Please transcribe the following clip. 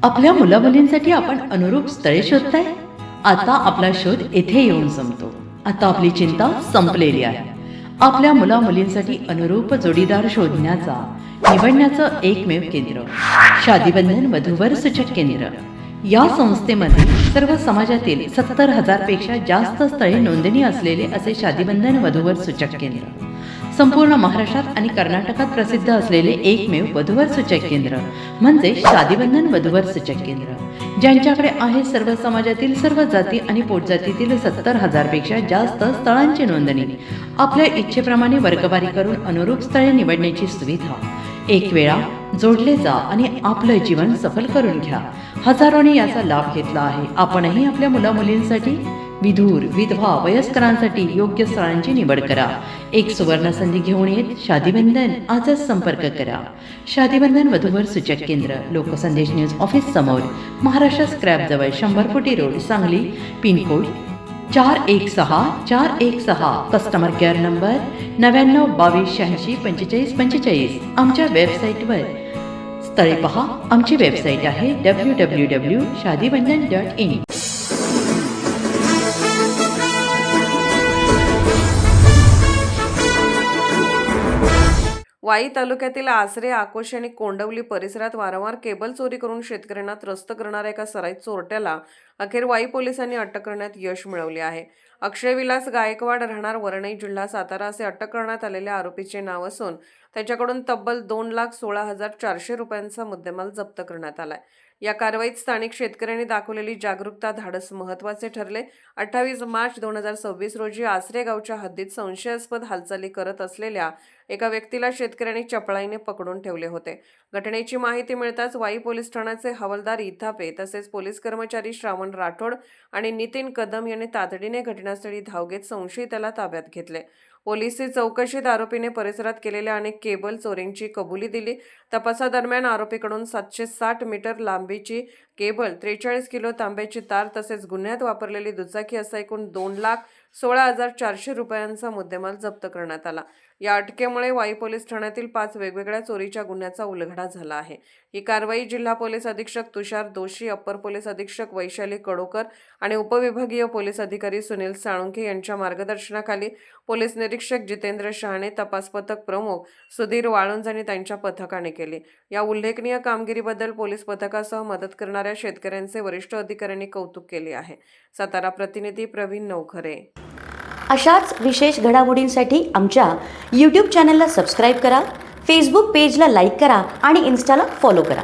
आपल्या मुलामुलींसाठी आपण अनुरूप स्थळे शोधताय? आता आपला शोध येथे येऊन संपतो. आता आपली चिंता संपलेली आहे. आपल्या मुलामुलींसाठी अनुरूप जोडीदार शोधण्याचा निवडण्याचं एकमेव केंद्र शादीबंधन वधूवर सूचक केंद्र. या संस्थेमध्ये सर्व समाजातील 70,000 पेक्षा जास्त स्थळे नोंदणी असलेले असे शादीबंधन वधूवर सूचक केंद्र. संपूर्ण महाराष्ट्रात आणि कर्नाटकात प्रसिद्ध असलेले एकमेव वधूवर सूचक केंद्र म्हणजे शादीबंधन वधूवर सूचक केंद्र, ज्यांच्याकडे आहे सर्व समाजातील सर्व जाती आणि पोटजातीतील 70,000 पेक्षा जास्त स्थळांची नोंदणी. आपल्या इच्छेप्रमाणे वर्गवारी करून अनुरूप स्थळे निवडण्याची सुविधा. एक वेळा जोडले जा आणि आपलं जीवन सफल करून घ्या. हजारोंनी याचा लाभ घेतला आहे. आपणही आपल्या मुलामुलींसाठी, विधूर, विधवा, वयस्करांसाठी योग्य स्थळांची निवड करा. एक सुवर्ण संधी घेऊन येत शादीबंधन. आजच संपर्क करा. शादीबंधन वधूवर सूचक केंद्र, लोकसंदेश न्यूज ऑफिस समोर, महाराष्ट्र स्क्रॅप जवळ, 100 फुटी road, Sangli. Pincode 416416. Customer care number 9922864545. आमच्या वेबसाईटवर स्थळे पहा. आमची वेबसाईट आहे www.shadibandhan.in. वाई तालुक्यातील आसरे, आकोशी आणि कोंडवली परिसरात वारंवार केबल चोरी करून शेतकऱ्यांना त्रस्त करणाऱ्या एका सराईत चोरट्याला अखेर वाई पोलिसांनी अटक करण्यात यश मिळवले आहे. अक्षय विलास गायकवाड, राहणार वरळी, जिल्हा सातारा असे अटक करण्यात आलेल्या आरोपीचे नाव असून त्याच्याकडून तब्बल 2,16,400 रुपयांचा मुद्देमाल जप्त करण्यात आलाय. या कारवाईत स्थानिक शेतकऱ्यांनी दाखवलेली जागरूकता, धाडस महत्त्वाचे ठरले. 28 मार्च 2026 रोजी आसरे गावच्या हद्दीत संशयास्पद हालचाली करत असलेल्या एका व्यक्तीला शेतकऱ्यांनी चपळाईने पकडून ठेवले होते. घटनेची माहिती मिळताच वाई पोलीस ठाण्याचे हवालदार इथापे तसेच पोलीस कर्मचारी श्रावण राठोड आणि नितीन कदम यांनी तातडीने घटनास्थळी धाव घेत संशयिताला ताब्यात घेतले. पोलिसी चौकशीत आरोपीने परिसरात केलेल्या अनेक केबल चोरींची कबुली दिली. तपासादरम्यान आरोपीकडून 760 मीटर लांबीची केबल, 43 किलो तांब्याची तार तसेच गुन्ह्यात वापरलेली दुचाकी असा एकूण 2,16,400 रुपयांचा मुद्देमाल जप्त करण्यात आला. या अटकेमुळे वाई पोलीस ठाण्यातील 5 वेगवेगळ्या चोरीच्या गुन्ह्याचा उलगडा झाला आहे. ही कारवाई जिल्हा पोलीस अधीक्षक तुषार दोशी, अप्पर पोलीस अधीक्षक वैशाली कडोकर आणि उपविभागीय पोलीस अधिकारी सुनील साळुंखे यांच्या मार्गदर्शनाखाली पोलीस निरीक्षक जितेंद्र शहाणे, तपास पथक प्रमुख सुधीर वाळुंज आणि त्यांच्या पथकाने केली. या उल्लेखनीय कामगिरीबद्दल पोलीस पथकासह मदत करणाऱ्या शेतकऱ्यांचे वरिष्ठ अधिकाऱ्यांनी कौतुक केले आहे. सातारा प्रतिनिधी प्रवीण नवखरे. अशाच विशेष घडामोडींसाठी आमच्या यूट्यूब चॅनलला सबस्क्राईब करा, फेसबुक पेजला लाईक करा आणि इन्स्टाला फॉलो करा.